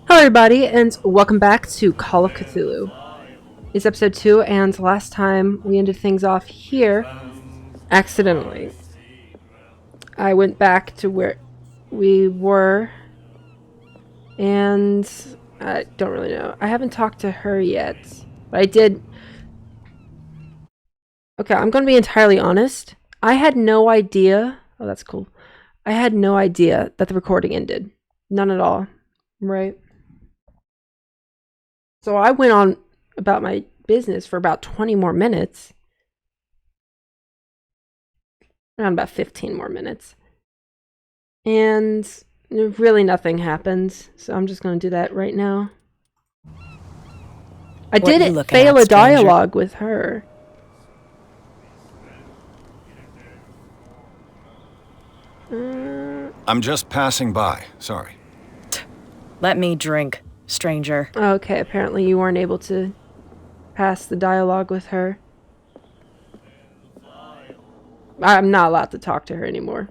Hello everybody, and welcome back to Call of Cthulhu. It's episode 2, and last time we ended things off here, accidentally. I went back to where we were, and I don't really know. I haven't talked to her yet, but I did... Okay, I'm going to be entirely honest. I had no idea... Oh, that's cool. I had no idea that the recording ended. None at all. Right? So I went on about my business for about 20 more minutes. Around about 15 more minutes. And really nothing happened. So I'm just going to do that right now. I did fail a dialogue with her. I'm just passing by. Sorry. Let me drink, stranger. Okay, apparently you weren't able to pass the dialogue with her. I'm not allowed to talk to her anymore.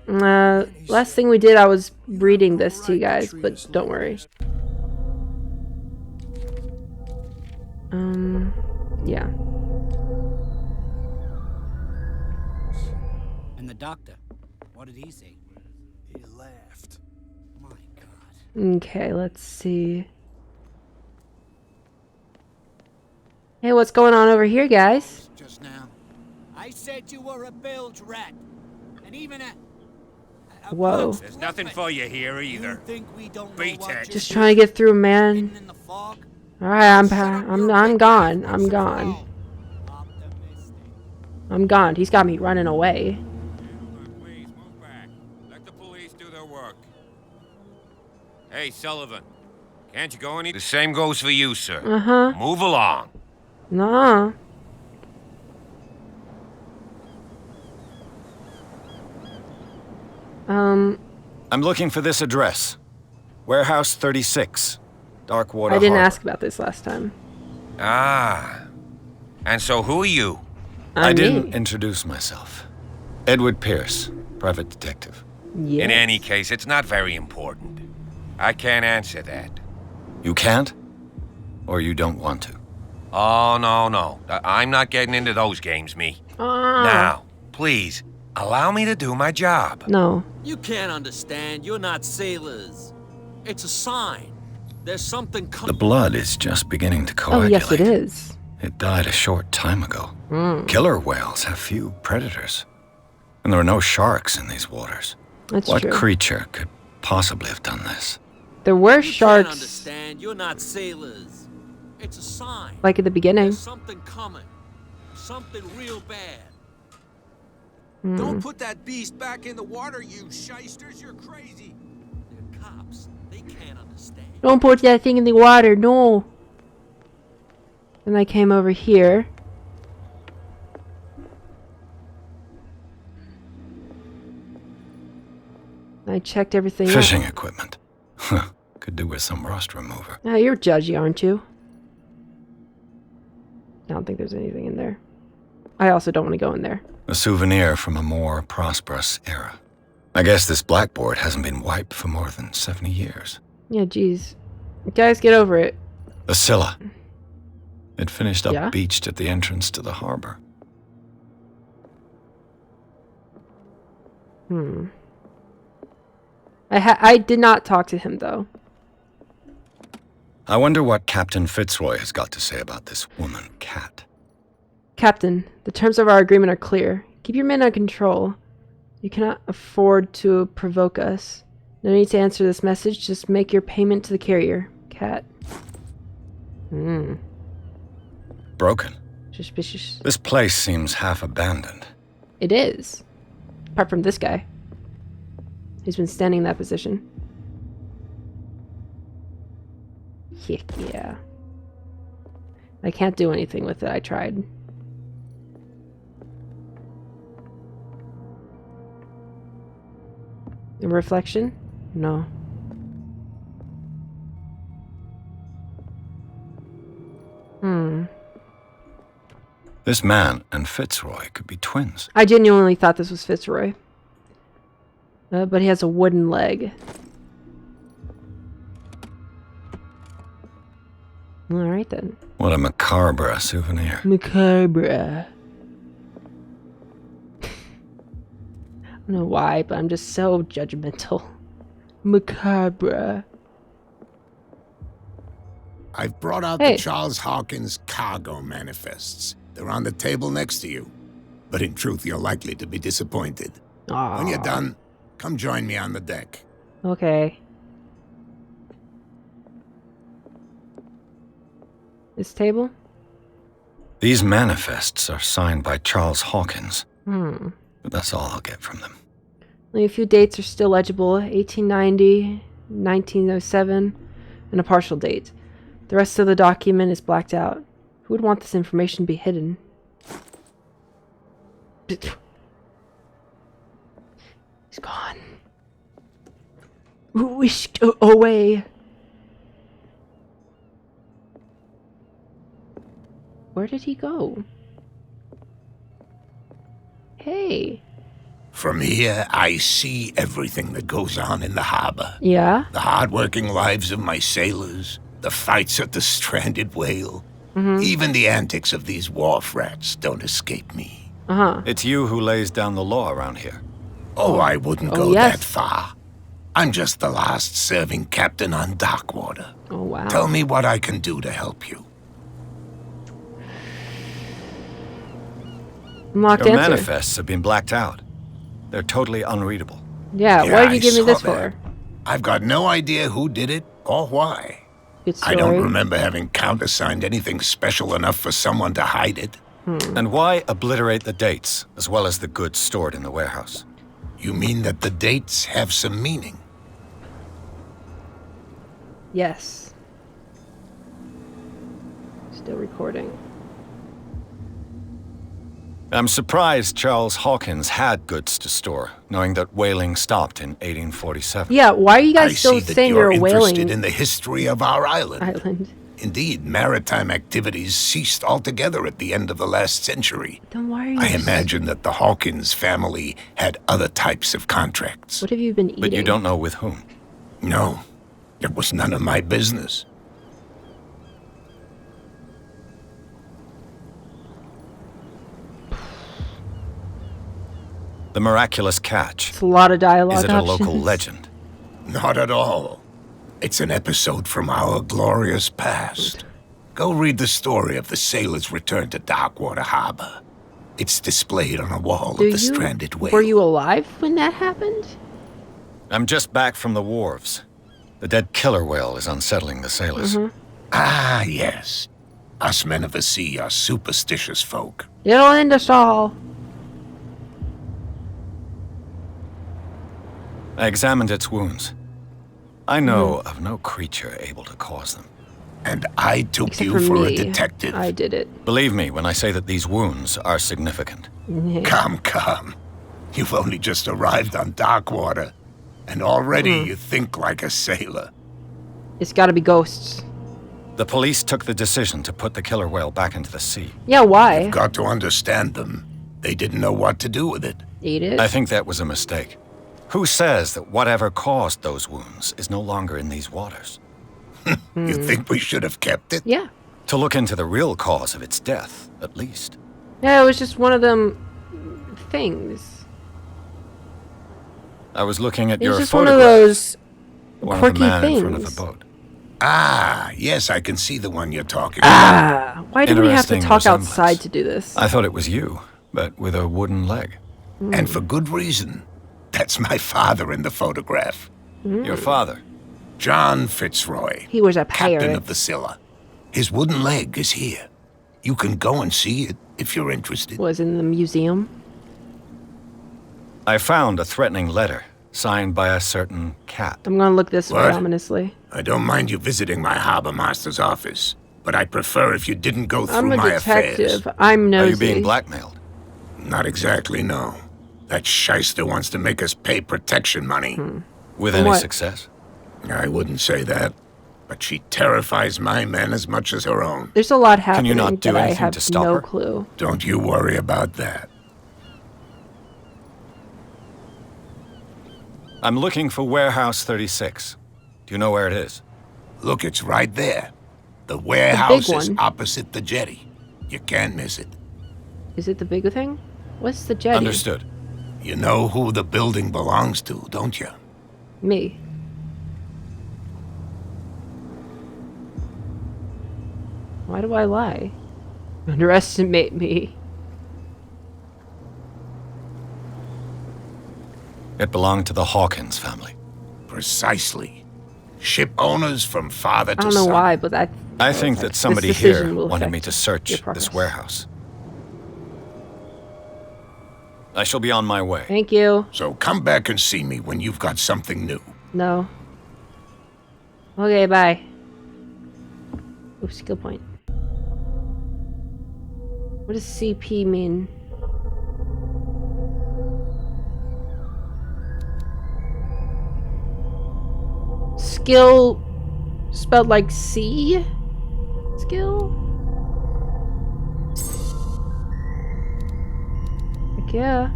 Last thing we did, I was reading this to you guys, but don't worry. Yeah. And the doctor, what did he say? He laughed. My God. Okay, let's see. Hey, what's going on over here, guys? Just now. I said you were a bilge rat. And even a Whoa. There's nothing for you here either. You think we don't Beat know what it. you're Just trying to get through, man. hidden in the fog? All right, I'm gone. I'm gone. Optimistic. I'm gone. He's got me running away. Please move back. Let the police do their work. Hey, Sullivan. Can't you go any? The same goes for you, sir. Uh-huh. Move along. Nah. I'm looking for this address. Warehouse 36. Darkwater I didn't Harbor. ask about this last time. Ah. And so who are you? I Me. didn't introduce myself. Edward Pierce, private detective. Yes. In any case, it's not very important. I can't answer that. You can't? Or you don't want to? Oh, no. I'm not getting into those games, me. Ah. Now, please, allow me to do my job. No. You can't understand. You're not sailors. It's a sign. There's something The coming. blood is just beginning to Oh, coagulate. yes, it is. It died a short time ago. Killer whales have few predators. And there are no sharks in these waters. That's What true. creature could possibly have done this? There were You can't sharks, understand. You're not sailors. It's a sign. like at the beginning. There's something coming. Something real bad. Don't put that beast back in the water, you shysters. You're crazy. They're cops. They can't understand. Don't put that thing in the water, no. Then I came over here. I checked everything out. Fishing equipment. Huh. Could do with some rust remover. Now you're judgy, aren't you? I don't think there's anything in there. I also don't want to go in there. A souvenir from a more prosperous era. I guess this blackboard hasn't been wiped for more than 70 years. Yeah, geez. Guys, get over it. The Scylla. It finished up Yeah? beached at the entrance to the harbor. I did not talk to him, though. I wonder what Captain Fitzroy has got to say about this woman, Cat. Captain, the terms of our agreement are clear. Keep your men under control. You cannot afford to provoke us. No need to answer this message. Just make your payment to the carrier. Cat. Broken. Suspicious. This place seems half abandoned. It is. Apart from this guy. He's been standing in that position. Heck yeah. I can't do anything with it. I tried. A reflection? No. This man and Fitzroy could be twins. I genuinely thought this was Fitzroy. But he has a wooden leg. All right then. What a macabre souvenir. Macabre. I don't know why, but I'm just so judgmental. Macabre. I've brought out Hey. the Charles Hawkins cargo manifests. They're on the table next to you. But in truth, you're likely to be disappointed. Aww. When you're done, come join me on the deck. Okay. This table? These manifests are signed by Charles Hawkins. Hmm. But that's all I'll get from them. Only a few dates are still legible. 1890, 1907, and a partial date. The rest of the document is blacked out. Who would want this information to be hidden? He's gone. Whisked away. Where did he go? Hey. From here, I see everything that goes on in the harbor. Yeah? The hard-working lives of my sailors, the fights at the stranded whale. Even the antics of these wharf rats don't escape me. Uh-huh. It's you who lays down the law around here. Oh, I wouldn't Oh, go yes. that far. I'm just the last serving captain on Darkwater. Oh, wow. Tell me what I can do to help you. Unlocked Your answer. manifests have been blacked out. They're totally unreadable. Yeah, Yeah, what did you I give me saw this that. for? I've got no idea who did it or why. Good story. I don't remember having countersigned anything special enough for someone to hide it. And why obliterate the dates, as well as the goods stored in the warehouse? You mean that the dates have some meaning? Yes. Still recording. I'm surprised Charles Hawkins had goods to store, knowing that whaling stopped in 1847. Yeah, why are you I guys still see that saying you're you're whaling interested in the history of our island. island? Indeed, maritime activities ceased altogether at the end of the last century. Then why are you I imagine that the Hawkins family had other types of contracts. What have you been eating? But you don't know with whom. No, it was none of my business. The miraculous catch. It's a lot of dialogue Is it a options. local legend? Not at all. It's an episode from our glorious past. Go read the story of the sailors' return to Darkwater Harbor. It's displayed on a wall Do of the you- stranded whale. Were you alive when that happened? I'm just back from the wharves. The dead killer whale is unsettling the sailors. Ah, yes. Us men of the sea are superstitious folk. It'll end us all. I examined its wounds. I know of no creature able to cause them. And I took Except you for for me. a detective. I did it. Believe me when I say that these wounds are significant. Come. You've only just arrived on Darkwater, and already you think like a sailor. It's gotta be ghosts. The police took the decision to put the killer whale back into the sea. Yeah, why? Got to understand them. They didn't know what to do with it. Eat it? I think that was a mistake. Who says that whatever caused those wounds is no longer in these waters? You think we should have kept it? Yeah. To look into the real cause of its death, at least. Yeah, it was just one of them things. I was looking at It your was just one of photograph. those One of quirky the man things. in front of the boat. Ah, yes, I can see the one you're talking about. Ah, why do we have to Interesting talk resemblance. outside to do this? I thought it was you, but with a wooden leg. And for good reason. That's my father in the photograph. Your father. John Fitzroy. He was a Captain pirate. of the Scylla. His wooden leg is here. You can go and see it if you're interested. Was in the museum. I found a threatening letter signed by a certain cat. I'm gonna look this way What? ominously. I don't mind you visiting my harbor master's office, but I'd prefer if you didn't go through I'm a my detective. affairs. I'm nosy. Are you being blackmailed? Not exactly, no. That shyster wants to make us pay protection money. With From any what? success? I wouldn't say that, but she terrifies my men as much as her own. There's a lot Can happening you not do that I anything have to stop no her? clue. Don't you worry about that. I'm looking for Warehouse 36. Do you know where it is? Look, it's right there. The warehouse is one. opposite the jetty. You can't miss it. Is it the big thing? What's the jetty? Understood. You know who the building belongs to, don't you? Me. Why do I lie? Underestimate me. It belonged to the Hawkins family. Precisely. Ship owners from father I to don't know son. why, but that. I think that somebody decision here will wanted affect me to your search progress. this warehouse. I shall be on my way. Thank you. So come back and see me when you've got something new. No. Okay, bye. Oops, skill point. What does CP mean? Skill spelled like C? Skill? Heck yeah.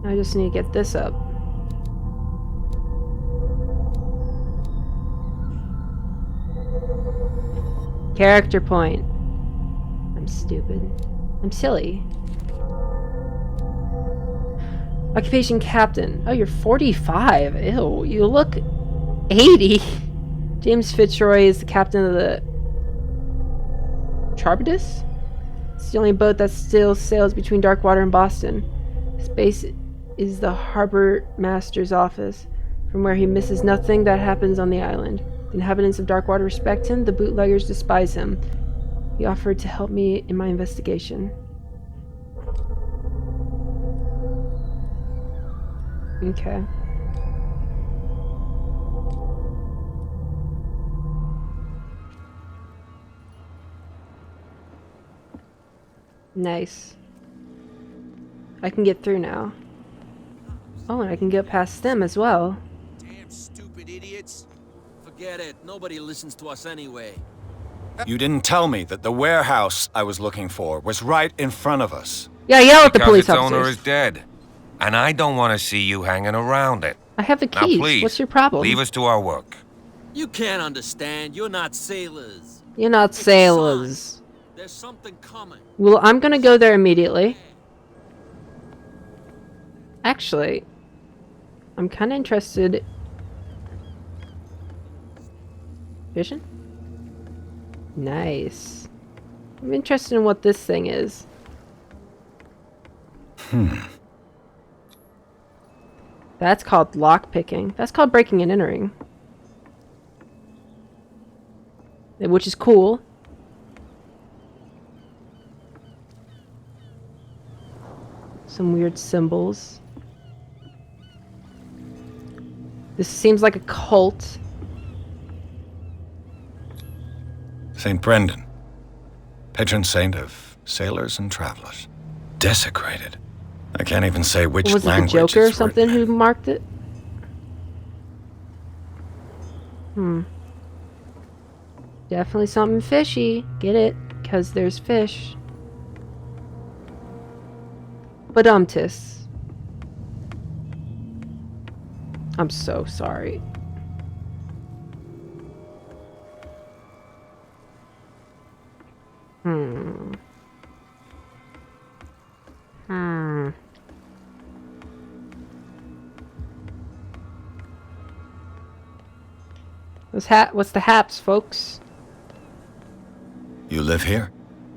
I just need to get this up. Character point. I'm stupid. I'm silly. Occupation captain. Oh, you're 45. Ew, you look 80. James Fitzroy is the captain of the Charybdis? It's the only boat that still sails between Darkwater and Boston. His base is the harbor master's office, from where he misses nothing that happens on the island. The inhabitants of Darkwater respect him, the bootleggers despise him. He offered to help me in my investigation. Okay. Nice. I can get through now. Oh, and I can get past them as well. Damn stupid idiots. Forget it. Nobody listens to us anyway. You didn't tell me that the warehouse I was looking for was right in front of us. Yeah, yell at the Because police its owner officers. is dead. And I don't want to see you hanging around it. I have the Now keys. please, What's your problem? leave us to our work. You can't understand. You're not sailors. You're not It's a sailors. sign. There's something coming. Well, I'm gonna go there immediately. Actually, I'm kind of interested. Vision? Nice. I'm interested in what this thing is. That's called lockpicking. That's called breaking and entering. Which is cool. Some weird symbols. This seems like a cult. St. Brendan, patron saint of sailors and travelers. Desecrated. I can't even say which Was it the language Joker or it's something written who in. marked it? Definitely something fishy. Get it? Because there's fish. Badumtis. I'm so sorry. What's the haps, folks? You live here?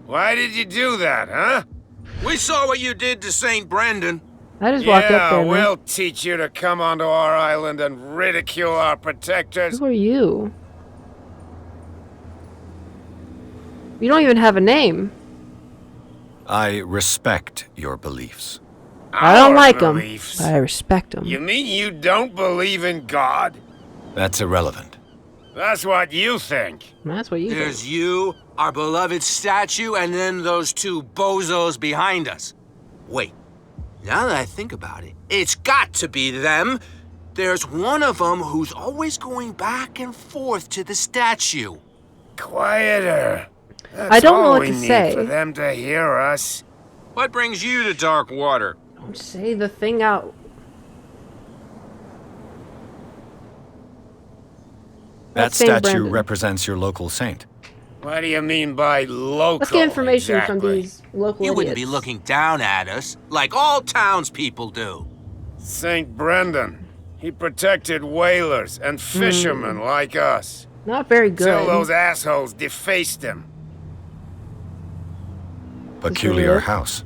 Why did you do that, huh? We saw what you did to St. Brendan. I just walked up Yeah, there, man. we'll teach you to come onto our island and ridicule our protectors. Who are you? You don't even have a name. I respect your beliefs. I don't Our like them, beliefs. but I respect them. You mean you don't believe in God? That's irrelevant. That's what you think. That's what you think. There's you, our beloved statue, and then those two bozos behind us. Wait, now that I think about it, it's got to be them. There's one of them who's always going back and forth to the statue. Quieter. That's I don't know all what we to need say. for them to hear us. What brings you to Darkwater? Don't say the thing out. That That's Saint statue Brendan. represents your local saint. What do you mean by local? Let's get information exactly? from these local You idiots. wouldn't be looking down at us like all townspeople do. St. Brendan. He protected whalers and fishermen like us. Not very good. Till those assholes defaced him. Peculiar Really? house.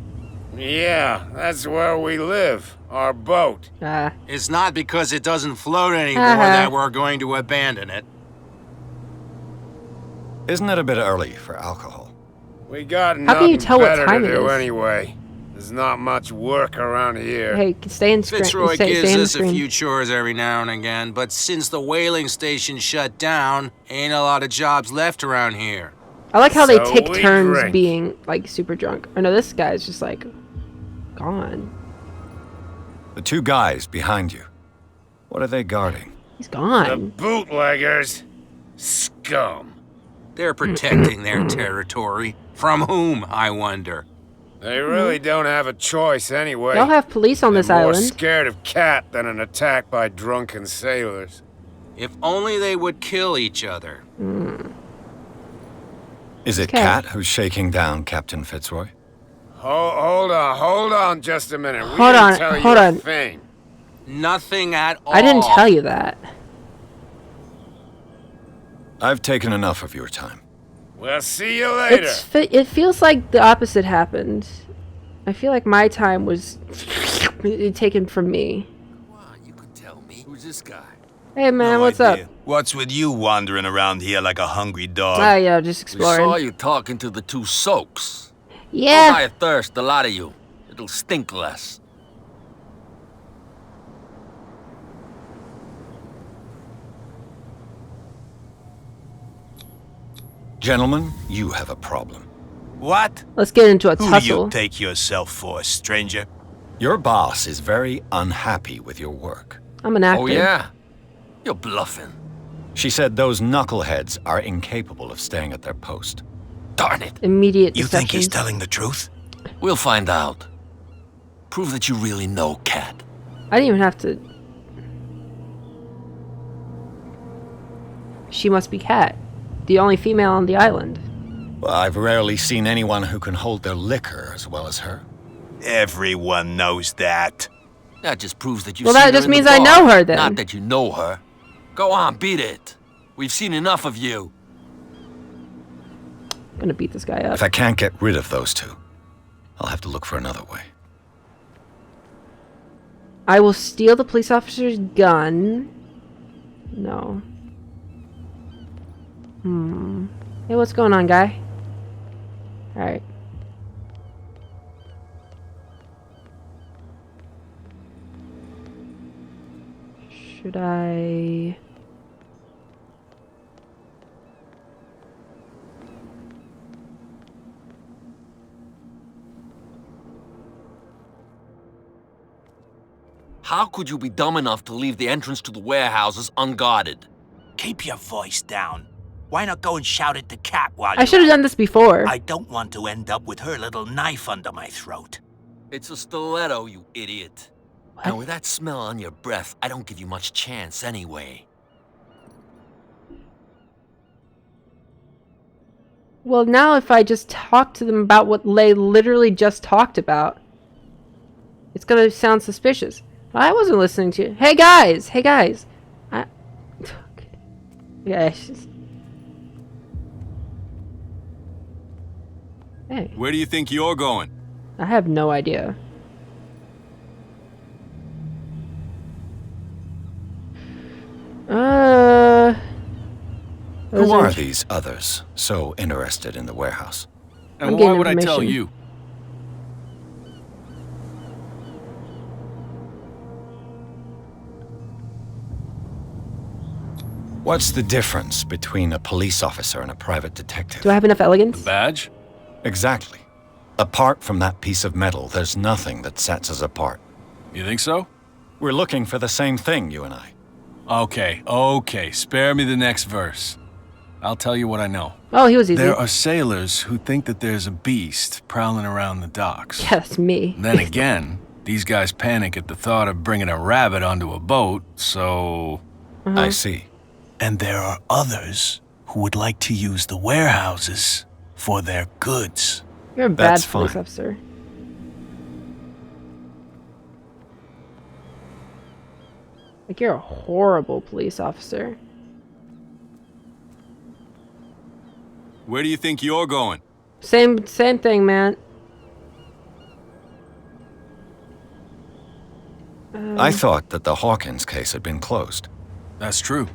Yeah, that's where we live. Our boat. Ah, It's not because it doesn't float anymore Uh-huh. that we're going to abandon it. Isn't it a bit early for alcohol? We got How can you nothing tell what better time to it do is? anyway. There's not much work around here. hey, stay in screen. Fitzroy stay gives in the us a screen. few chores every now and again, but since the whaling station shut down, ain't a lot of jobs left around here. I like how they So take we turns drink. being like super drunk. Or no, this guy's just like gone. The two guys behind you. What are they guarding? He's The gone. bootleggers. Scum. They're protecting their territory. From whom, I wonder? They really don't have a choice anyway. Y'all have police on this They're more island. scared of Cat than an attack by drunken sailors. If only they would kill each other. Is it Okay. Cat who's shaking down Captain Fitzroy? Hold on just a minute. We Hold didn't on, tell hold you on. a thing. Nothing at all. I didn't tell you that. I've taken enough of your time. We'll see you later. It feels like the opposite happened. I feel like my time was taken from me. Come on, you can tell me. Who's this guy? Hey man, what's up? What's with you wandering around here like a hungry dog? Oh yeah, just We saw exploring. you talking to the two soaks. Go buy Yeah. a thirst, a lot of you. It'll stink less. Gentlemen, you have a problem. What? Let's get into a Who do tussle. you take yourself for, stranger? Your boss is very unhappy with your work. I'm an actor. Oh, yeah? You're bluffing. She said those knuckleheads are incapable of staying at their post. Darn it. Immediate You think he's deception. telling the truth? We'll find out. Prove that you really know Cat. I didn't even have to. She must be Cat, the only female on the island. Well, I've rarely seen anyone who can hold their liquor as well as her. Everyone knows that. That just proves that you. Well, that just means I know her then. Not that you know her. Go on, beat it. We've seen enough of you. I'm gonna beat this guy up. If I can't get rid of those two, I'll have to look for another way. I will steal the police officer's gun. No. Hey, what's going on, guy? Alright. Should I... How could you be dumb enough to leave the entrance to the warehouses unguarded? Keep your voice down. Why not go and shout at the cat while I should have done this before. I don't want to end up with her little knife under my throat. It's a stiletto, you idiot. What? And with that smell on your breath, I don't give you much chance anyway. Well, now if I just talk to them about what they literally just talked about, it's gonna sound suspicious. I wasn't listening to you. Hey guys! Hey guys! Yeah, it's just... Hey, Where do you think you're going? I have no idea. Those Who are int- these others so interested in the warehouse? I'm And getting why would I tell information. you? What's the difference between a police officer and a private detective? Do I have enough elegance? Badge? Exactly. Apart from that piece of metal, there's nothing that sets us apart. You think so? We're looking for the same thing, you and I. Okay. Spare me the next verse. I'll tell you what I know. Oh, he was easy. There are sailors who think that there's a beast prowling around the docks. Yeah, that's me. Then again, these guys panic at the thought of bringing a rabbit onto a boat, so... I see. And there are others who would like to use the warehouses for their goods. You're a bad That's police fine. officer. Like, you're a horrible police officer. Where do you think you're going? Same thing, man. I thought that the Hawkins case had been closed. That's true.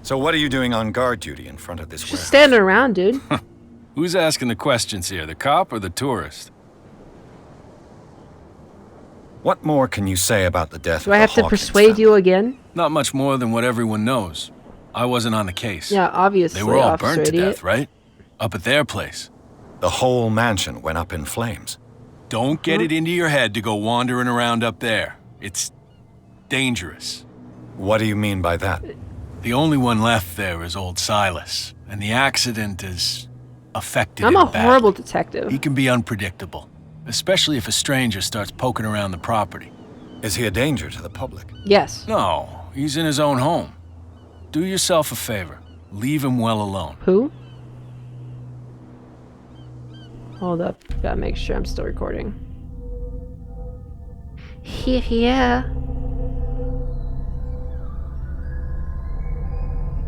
So what are you doing on guard duty in front of this Just warehouse? standing around, dude. Who's asking the questions here, the cop or the tourist? What more can you say about the death Do of I the have to Hawkins persuade family? you again? Not much more than what everyone knows. I wasn't on the case. Yeah, obviously, They were all Officer burnt to Idiot. death, right? Up at their place. The whole mansion went up in flames. Don't get it into your head to go wandering around up there. It's dangerous. What do you mean by that? The only one left there is old Silas, and the accident has affected I'm him a badly. horrible detective. He can be unpredictable, especially if a stranger starts poking around the property. Is he a danger to the public? Yes. No, he's in his own home. Do yourself a favor. Leave him well alone. Who? Hold up. Gotta make sure I'm still recording. Yeah.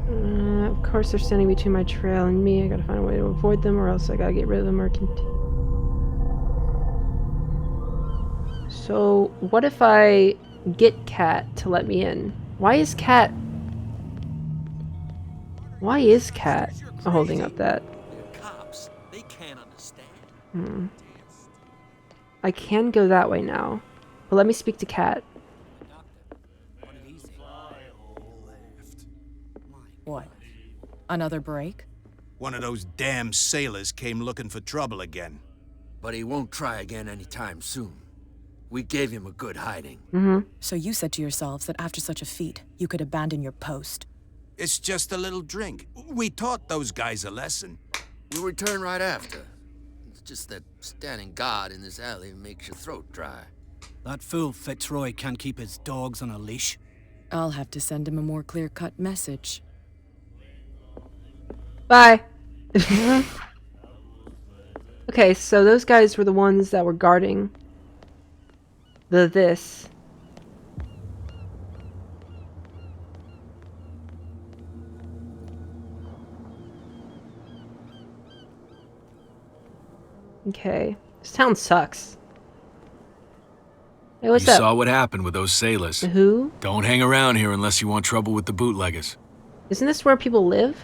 Of course, they're standing between my trail and me. I gotta find a way to avoid them, or else I gotta get rid of them or continue. So, what if I get Cat to let me in? Why is Cat holding up that? They're cops. They can't understand. I can go that way now. But let me speak to Cat. What did he say? What? Another break? One of those damn sailors came looking for trouble again. But he won't try again anytime soon. We gave him a good hiding. So you said to yourselves that after such a feat, you could abandon your post. It's just a little drink. We taught those guys a lesson. We'll return right after. It's just that standing guard in this alley makes your throat dry. That fool Fitzroy can't keep his dogs on a leash. I'll have to send him a more clear-cut message. Bye. Okay, so those guys were the ones that were guarding this. Okay. This town sucks. Hey, what's You up? saw what happened with those sailors. Who? Don't hang around here unless you want trouble with the bootleggers. Isn't this where people live?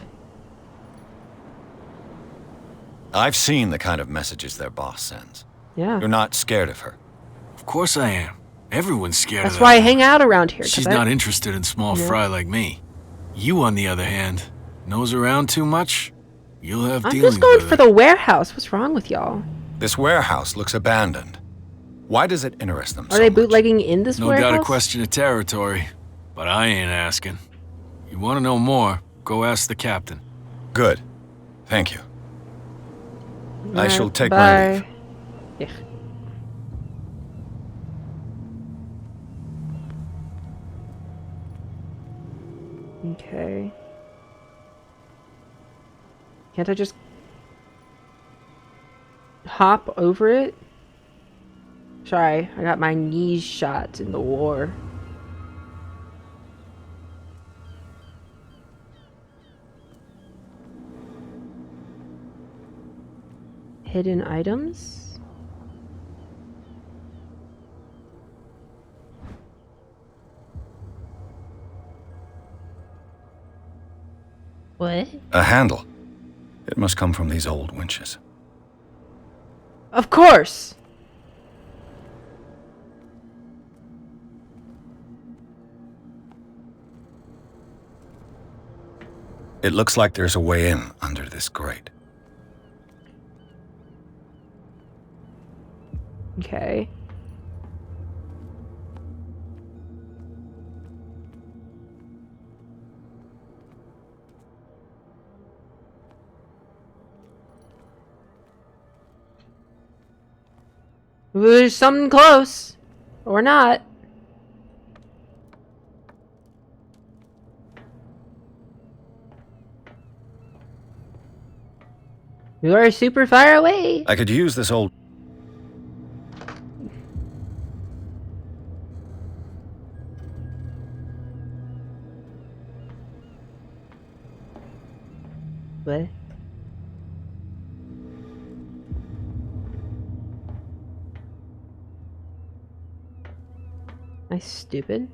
I've seen the kind of messages their boss sends. Yeah. You're not scared of her. Of course I am. Everyone's scared That's of why I that. hang out around here. 'cause She's I- not interested in small fry like me. You, on the other hand, nose around too much, you'll have I'm dealings just going with for it. the warehouse. What's wrong with y'all? This warehouse looks abandoned. Why does it interest them Are so they much? bootlegging in this No warehouse? doubt a question of territory, but I ain't asking. You want to know more, go ask the captain. Good. Thank you. I Alright, shall take bye. my leave. Yeah. Okay. Can't I just hop over it? Sorry, I got my knees shot in the war. Hidden items? What? A handle. It must come from these old winches. Of course! It looks like there's a way in under this grate. Okay. There's something close. Or not. You're super far away. I could use this old... What? Am I stupid?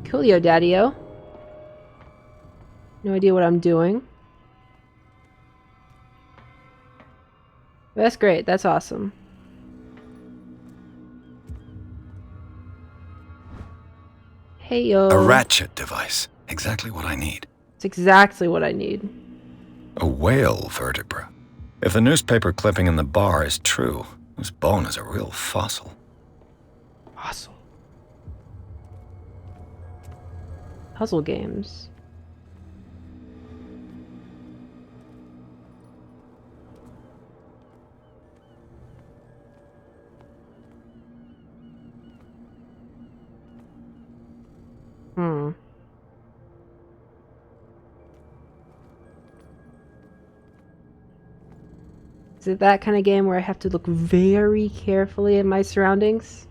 Coolio, Daddy-o. No idea what I'm doing. That's great. That's awesome. Hey, yo. A ratchet device. Exactly what I need. It's exactly what I need. A whale vertebra. If the newspaper clipping in the bar is true, this bone is a real fossil. Fossil. Puzzle games. Is it that kind of game where I have to look very carefully at my surroundings?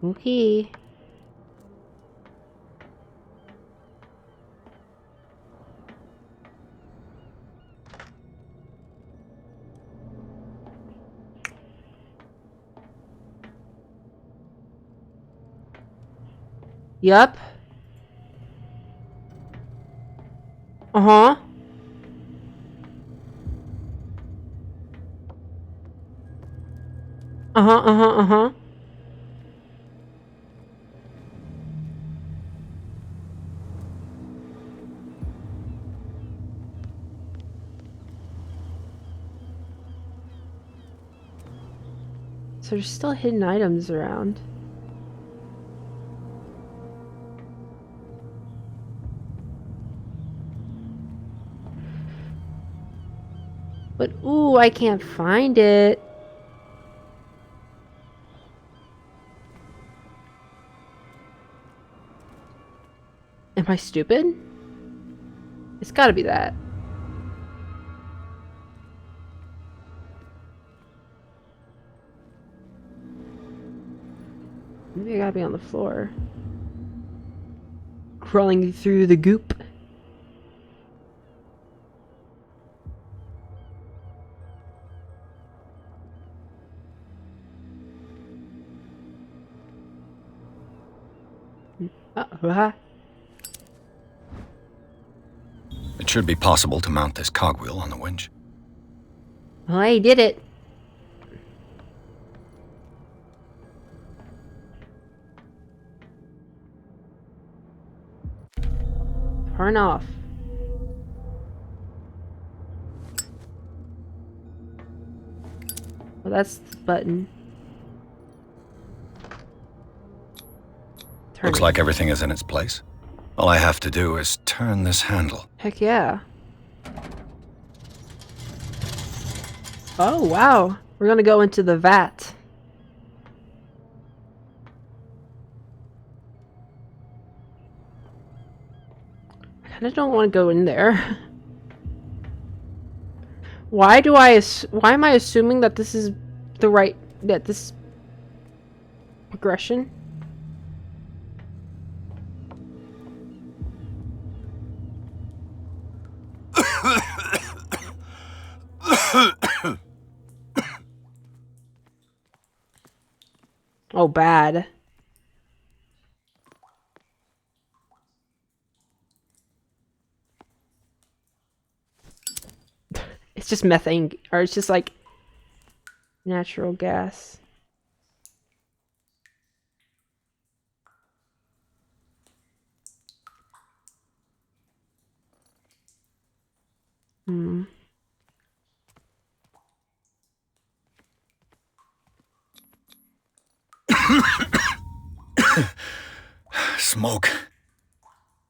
Okay. Yup. Uh-huh. Uh-huh. So there's still hidden items around. But, ooh, I can't find it. Am I stupid? It's gotta be that. Maybe I gotta be on the floor. Crawling through the goop. It should be possible to mount this cogwheel on the winch. Well, I did it. Turn off. Well, that's the button. Looks like everything is in its place. All I have to do is turn this handle. Heck yeah. Oh, wow. We're gonna go into the vat. I kinda don't want to go in there. Why am I assuming that this is the right, that this progression? Oh, bad. It's just methane, or it's just like natural gas. Smoke.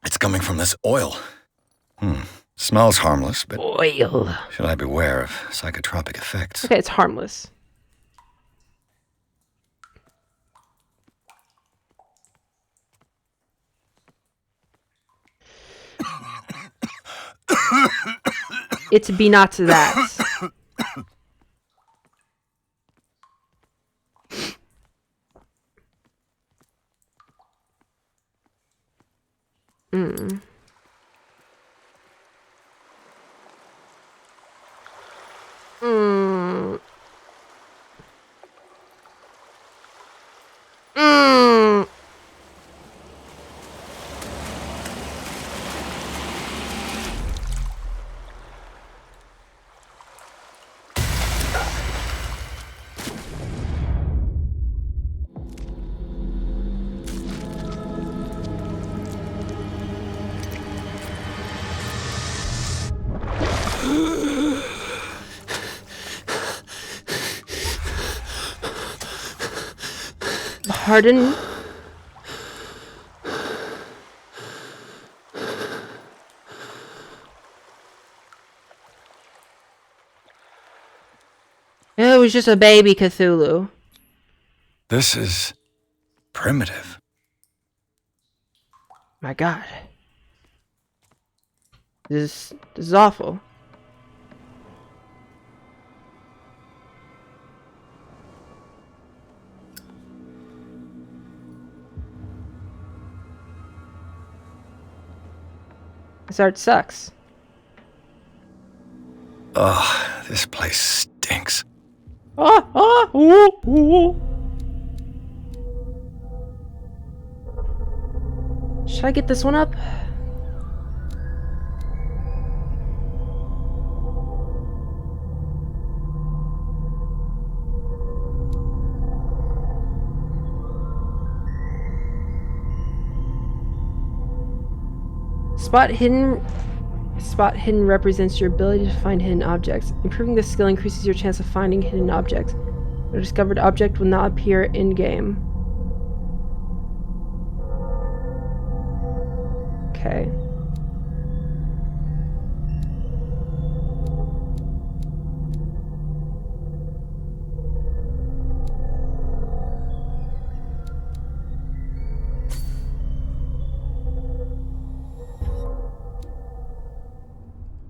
It's coming from this oil. Smells harmless, but Oil. should I beware of psychotropic effects? Okay, it's harmless. It's be not to that. Mm. Mm. Mm. Pardon? It was just a baby Cthulhu. This is primitive. My God. This is awful. This art sucks. Ugh, this place stinks. Ooh. Should I get this one up? Spot hidden represents your ability to find hidden objects. Improving this skill increases your chance of finding hidden objects. A discovered object will not appear in-game. Okay.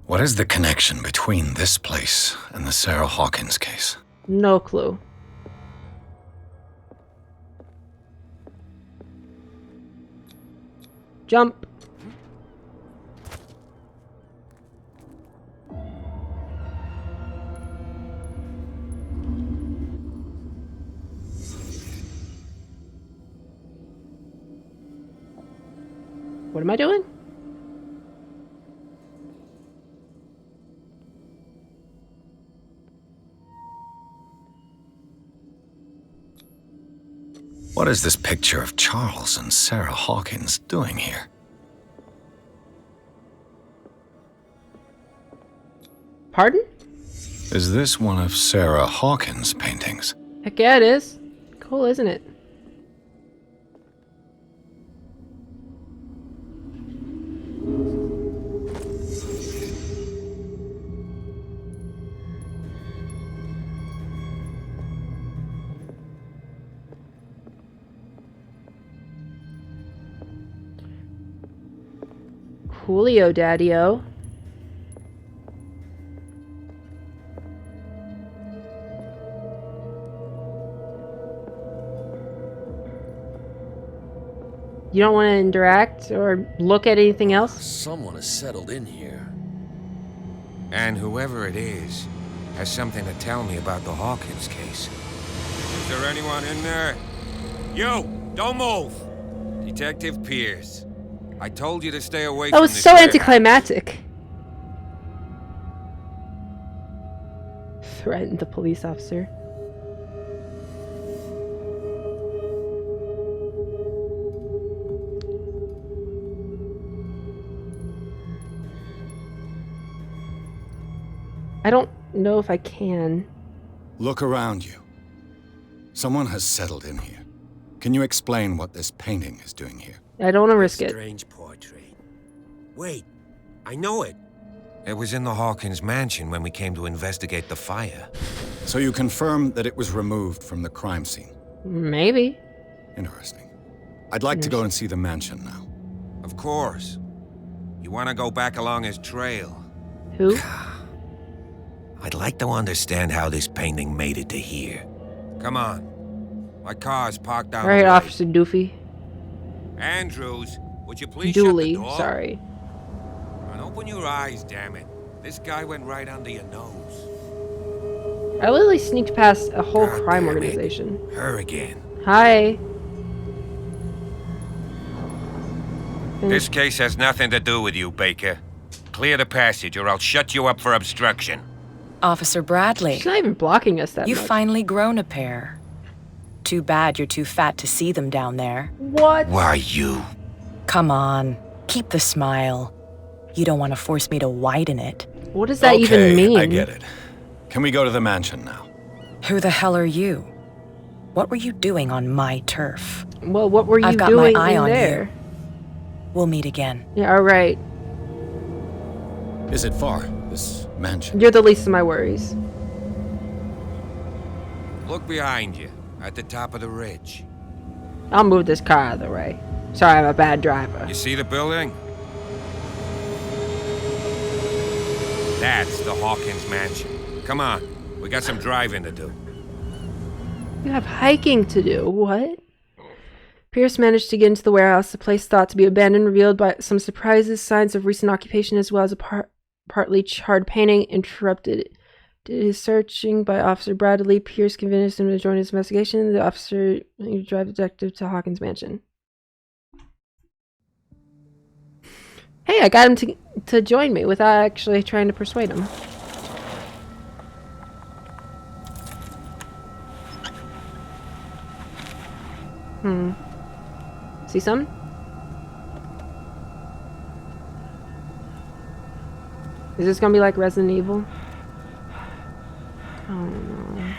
What is the connection between this place and the Sarah Hawkins case? No clue. Jump. What am I doing? What is this picture of Charles and Sarah Hawkins doing here? Pardon? Is this one of Sarah Hawkins' paintings? Heck yeah, it is. Cool, isn't it? Coolio, daddy-o. You don't want to interact or look at anything else? Someone has settled in here. And whoever it is has something to tell me about the Hawkins case. Is there anyone in there? You! Don't move! Detective Pierce. I told you to stay away That from was this so warehouse. anticlimactic. Threatened the police officer. I don't know if I can. Look around you. Someone has settled in here. Can you explain what this painting is doing here? I don't want to risk it. Strange portrait. Wait, I know it. It was in the Hawkins mansion when we came to investigate the fire. So you confirm that it was removed from the crime scene? Maybe. Interesting. I'd like to go and see the mansion now. Of course. You want to go back along his trail? Who? I'd like to understand how this painting made it to here. Come on. My car's parked down All right, the way. Officer Doofy. Andrews, would you please Dooley, shut the door? sorry. And open your eyes, damn it. This guy went right under your nose. I literally sneaked past a whole God crime damn it. organization. Her again. Hi. This case has nothing to do with you, Baker. Clear the passage or I'll shut you up for obstruction. Officer Bradley, She's not even blocking us that you've much. finally grown a pair. Too bad you're too fat to see them down there. What? Why you? Come on, keep the smile. You don't want to force me to widen it. What does that even mean? I get it. Can we go to the mansion now? Who the hell are you? What were you doing on my turf? Well, what were you I've got doing my eye in on there? you. We'll meet again. Yeah, all right. Is it far, this mansion? You're the least of my worries. Look behind you, at the top of the ridge. I'll move this car out of the way. Sorry, I'm a bad driver. You see the building? That's the Hawkins mansion. Come on, we got some driving to do. You have hiking to do. What? Pierce managed to get into the warehouse, the place thought to be abandoned, revealed by some surprises, signs of recent occupation, as well as a partly charred painting. Interrupted his searching by Officer Bradley. Pierce convinced him to join his investigation. The officer drive detective to Hawkins' mansion. Hey, I got him to join me without actually trying to persuade him. See some? Is this gonna be like Resident Evil? Oh no.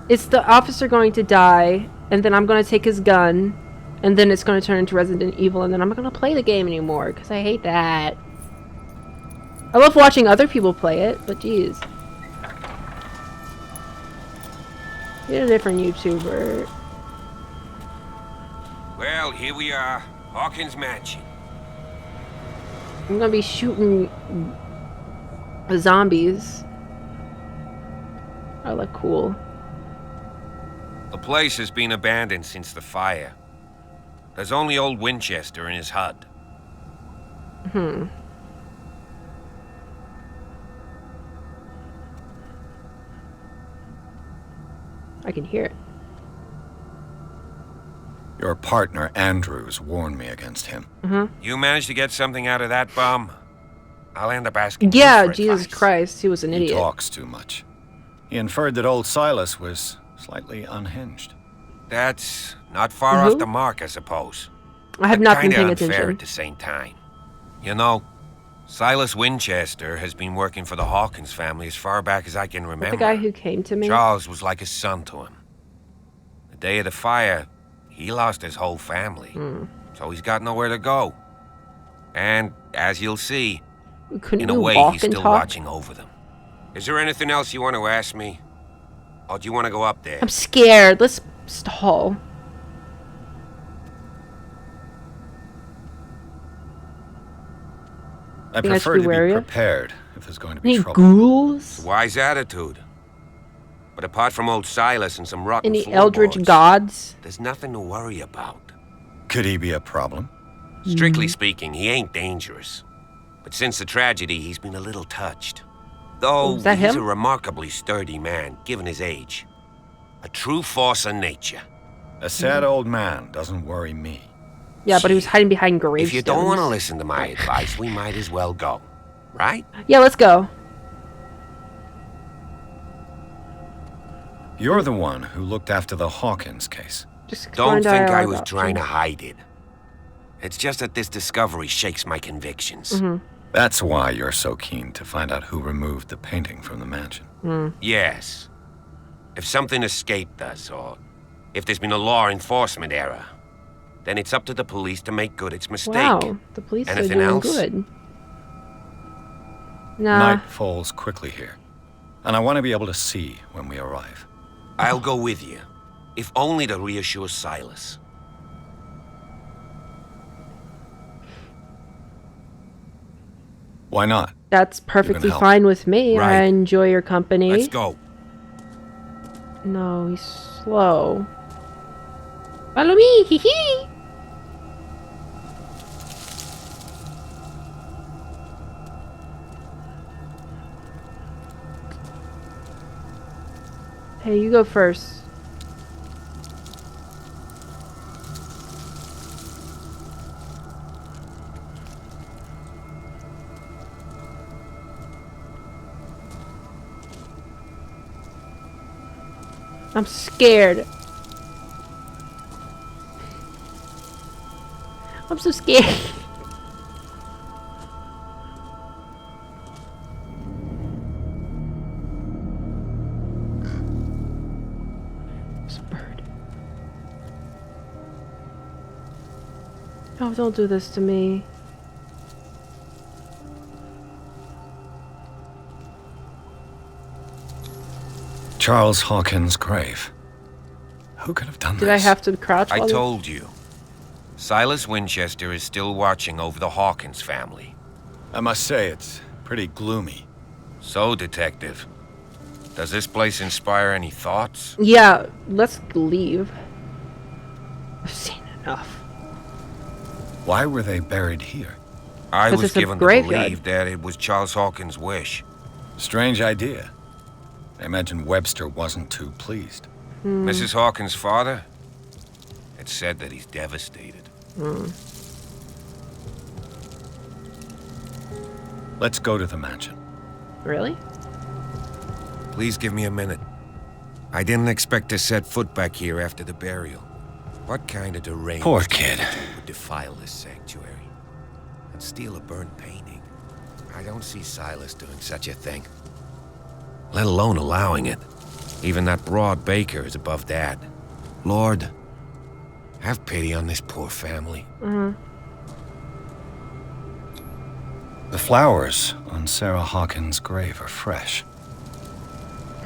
It's the officer going to die, and then I'm gonna take his gun, and then it's gonna turn into Resident Evil, and then I'm not gonna play the game anymore, because I hate that. I love watching other people play it, but geez. Get a different YouTuber. Well, here we are, Hawkins mansion. I'm gonna be shooting zombies. I look cool. The place has been abandoned since the fire. There's only old Winchester in his HUD. I can hear it. Your partner, Andrews, warned me against him. You managed to get something out of that bum? I'll end up asking Yeah, you for Jesus advice. Christ, he was an He idiot. talks too much. He inferred that old Silas was slightly unhinged. That's not far off the mark, I suppose. I have not been Kinda paying unfair attention. at the same time. You know, Silas Winchester has been working for the Hawkins family as far back as I can remember. The guy who came to me. Charles was like a son to him. The day of the fire, he lost his whole family. So he's got nowhere to go. And, as you'll see, Couldn't in a you way, walk he's and still talk? watching over them. Is there anything else you want to ask me? Or do you want to go up there? I'm scared. Let's stall. I Think I should prefer be to be wary of? prepared if there's going to be Any trouble. ghouls? Wise attitude. But apart from old Silas and some rotten Any eldritch floorboards, gods? there's nothing to worry about. Could he be a problem? Strictly speaking, he ain't dangerous. But since the tragedy, he's been a little touched. Though is that he's him? a remarkably sturdy man, given his age. A true force of nature. A sad old man doesn't worry me. Yeah, but he was hiding behind gravestones. If you don't want to listen to my advice, we might as well go. Right? Yeah, let's go. You're the one who looked after the Hawkins case. Just Don't explore think I dialogue was trying to options. hide it. It's just that this discovery shakes my convictions. That's why you're so keen to find out who removed the painting from the mansion. Yes. If something escaped us, or if there's been a law enforcement error, then it's up to the police to make good its mistake. Wow, the police Anything are doing else? good. Nah. Night falls quickly here, and I want to be able to see when we arrive. I'll go with you, if only to reassure Silas. Why not? That's perfectly help. fine with me. Right. I enjoy your company. Let's go. No, he's slow. Follow me, hee hee! Hey, you go first. I'm scared. I'm so scared. It's a bird. Oh, don't do this to me. Charles Hawkins' grave. Who could have done this? Did I have to crouch? I while told you. Silas Winchester is still watching over the Hawkins family. I must say, it's pretty gloomy. So, Detective, does this place inspire any thoughts? Yeah, let's leave. I've seen enough. Why were they buried here? I 'Cause was it's a given to graveyard. believe that it was Charles Hawkins' wish. Strange idea. I imagine Webster wasn't too pleased. Mrs. Hawkins' father? It's said that he's devastated. Let's go to the mansion. Really? Please give me a minute. I didn't expect to set foot back here after the burial. What kind of deranged Poor kid. would defile this sanctuary and steal a burnt painting? I don't see Silas doing such a thing, let alone allowing it. Even that broad baker is above that. Lord, have pity on this poor family. The flowers on Sarah Hawkins' grave are fresh.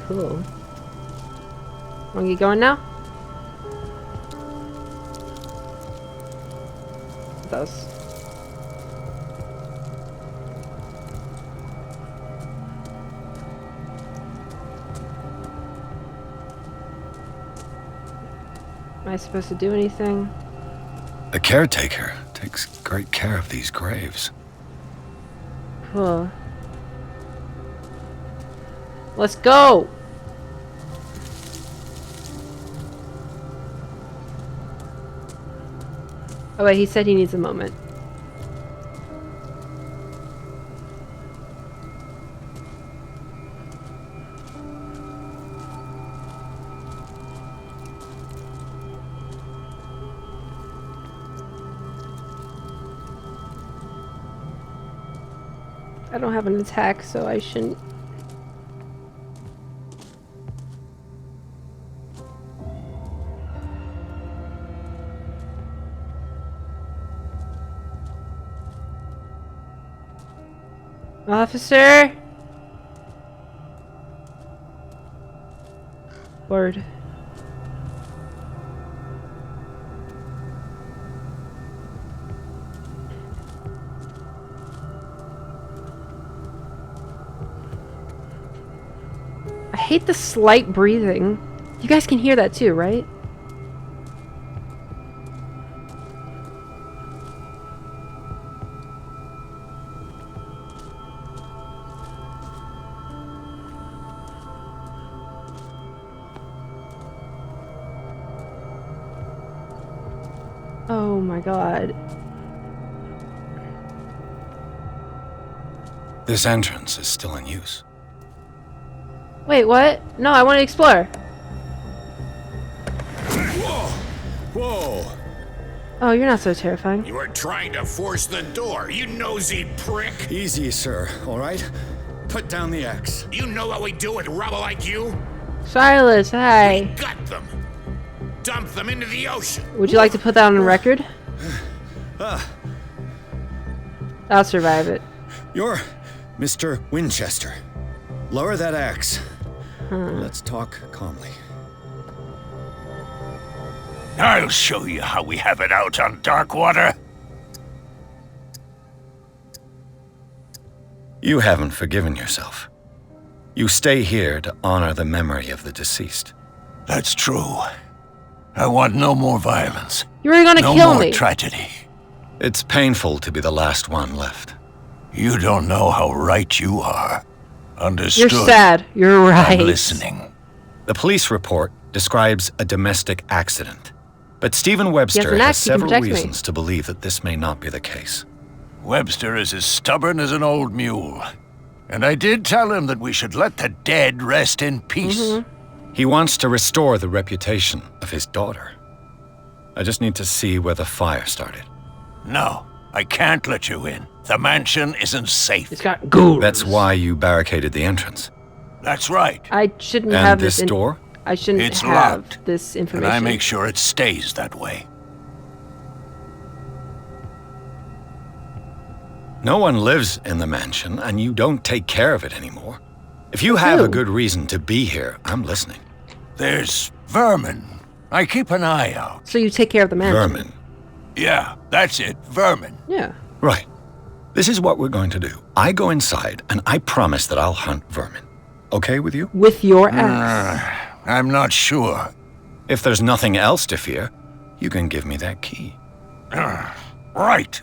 Cool. Want to get going now? It does. Am I supposed to do anything? The caretaker takes great care of these graves. Cool. Let's go! Oh wait, he said he needs a moment. I don't have an attack, so I shouldn't. Officer! Word. I hate the slight breathing. You guys can hear that too, right? Oh my god. This entrance is still in use. Wait, what? No, I want to explore. Whoa! Oh, you're not so terrifying. You were trying to force the door, you nosy prick! Easy, sir, all right? Put down the axe. You know what we do with rubble like you? Silas, hi. We gut them! dump them into the ocean. Would you like to put that on record? I'll survive it. You're Mr. Winchester. Lower that axe. Let's talk calmly. I'll show you how we have it out on Darkwater. You haven't forgiven yourself. You stay here to honor the memory of the deceased. That's true. I want no more violence. You were gonna no kill more me. tragedy. It's painful to be the last one left. You don't know how right you are. Understood. You're sad. You're right. I'm listening. The police report describes a domestic accident. But Stephen Webster an has axe, he can several protect me. reasons to believe that this may not be the case. Webster is as stubborn as an old mule. And I did tell him that we should let the dead rest in peace. He wants to restore the reputation of his daughter. I just need to see where the fire started. No, I can't let you in. The mansion isn't safe. It's got ghouls. That's why you barricaded the entrance. That's right. I shouldn't And have this this. door? I shouldn't It's have locked. this And information. I make sure it stays that way. No one lives in the mansion, and you don't take care of it anymore. If you have a good reason to be here, I'm listening. There's vermin. I keep an eye out. So you take care of the mansion. Vermin. Yeah, that's it. Vermin. Yeah. Right. This is what we're going to do. I go inside, and I promise that I'll hunt vermin. Okay with you? With your axe. I'm not sure. If there's nothing else to fear, you can give me that key. Right.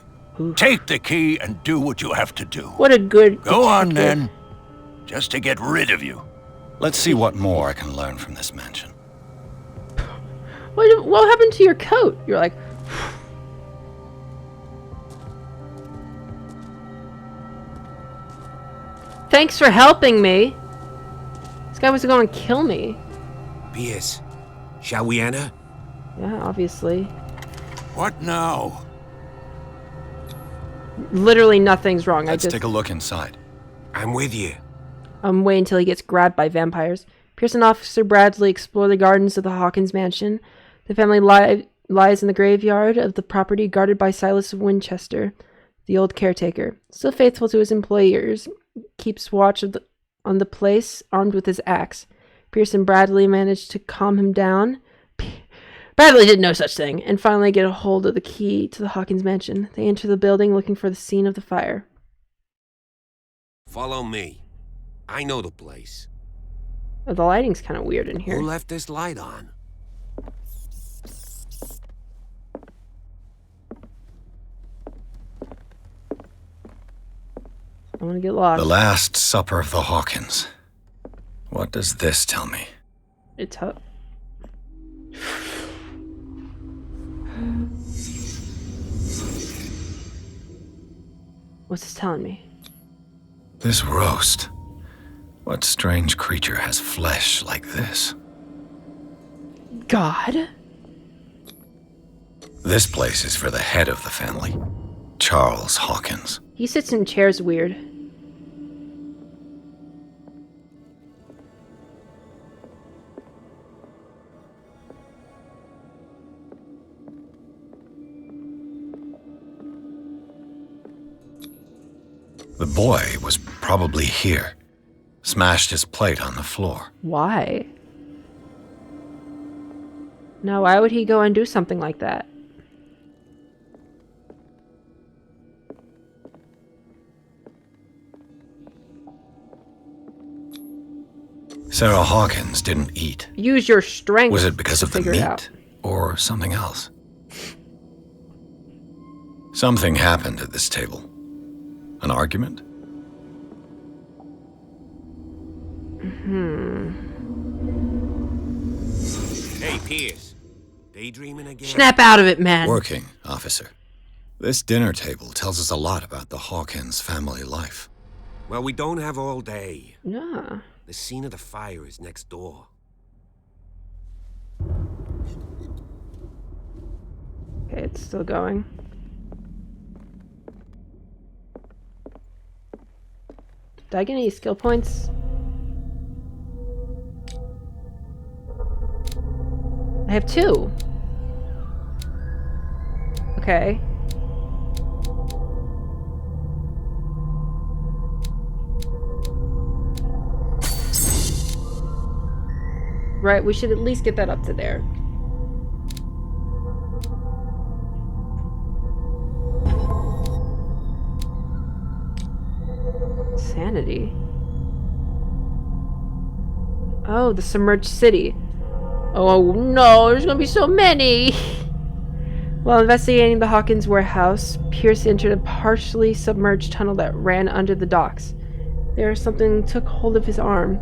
Take the key and do what you have to do. What a good Go on detective. then. Just to get rid of you. Let's see what more I can learn from this mansion. What happened to your coat? You're like... Thanks for helping me. This guy was going to kill me. Pierce, shall we enter? Yeah, obviously. What now? Literally nothing's wrong. Let's take a look inside. I'm with you. I'm waiting until he gets grabbed by vampires. Pierce and Officer Bradley explore the gardens of the Hawkins mansion. The family lies in the graveyard of the property guarded by Silas Winchester, the old caretaker. Still faithful to his employers, keeps watch on the place, armed with his axe. Pierce and Bradley manage to calm him down. Bradley did no such thing, and finally get a hold of the key to the Hawkins mansion. They enter the building looking for the scene of the fire. Follow me. I know the place. Oh, the lighting's kind of weird in here. Who left this light on? I want to get lost. The Last Supper of the Hawkins. What does this tell me? It's up. What's this telling me? This roast. What strange creature has flesh like this? God? This place is for the head of the family, Charles Hawkins. He sits in chairs weird. The boy was probably here. Smashed his plate on the floor. Why? No, why would he go and do something like that? Sarah Hawkins didn't eat. Use your strength. Was it because to of the figure it out. meat? Or something else? Something happened at this table. An argument? Hey, Pierce. Daydreaming again? Snap out of it, man. Working, officer. This dinner table tells us a lot about the Hawkins family life. Well, we don't have all day. Yeah. The scene of the fire is next door. Okay, it's still going. Did I get any skill points? I have 2. Okay. Right, we should at least get that up to there. Sanity. Oh, the submerged city. Oh no, there's gonna be so many! While investigating the Hawkins warehouse, Pierce entered a partially submerged tunnel that ran under the docks. There, something took hold of his arm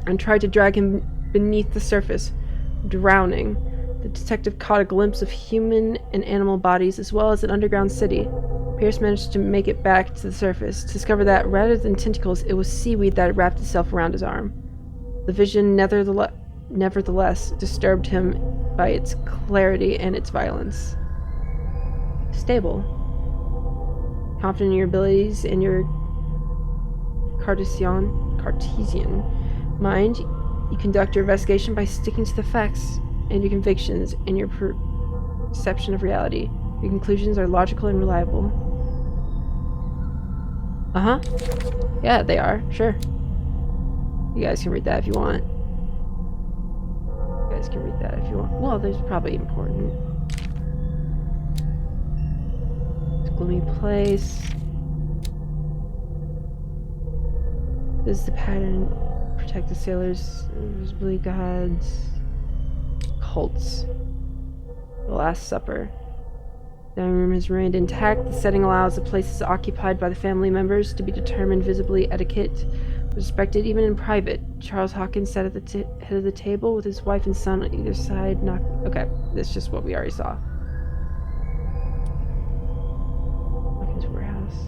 and tried to drag him beneath the surface, drowning. The detective caught a glimpse of human and animal bodies as well as an underground city. Pierce managed to make it back to the surface, to discover that rather than tentacles, it was seaweed that had wrapped itself around his arm. The vision nevertheless disturbed him by its clarity and its violence. Stable. Confident in your abilities and your Cartesian mind, you conduct your investigation by sticking to the facts and your convictions and your perception of reality. Your conclusions are logical and reliable. Uh-huh. Yeah, they are. Sure. You guys can read that if you want. You guys can read that if you want. Well, there's probably important. Gloomy place. This is the pattern. Protect the sailors. Invisibility gods. Cults. The Last Supper. The dining room has remained intact. The setting allows the places occupied by the family members to be determined visibly. Etiquette respected even in private. Charles Hawkins sat at the head of the table with his wife and son on either side. Okay, that's just what we already saw. Hawkins warehouse.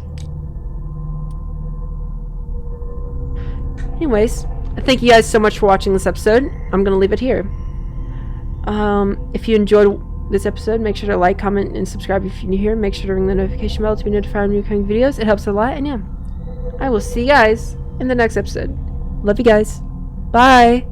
Anyways, thank you guys so much for watching this episode. I'm gonna leave it here. If you enjoyed this episode, make sure to like, comment, and subscribe if you're new here. Make sure to ring the notification bell to be notified of new coming videos. It helps a lot, and yeah, I will see you guys in the next episode. Love you guys. Bye.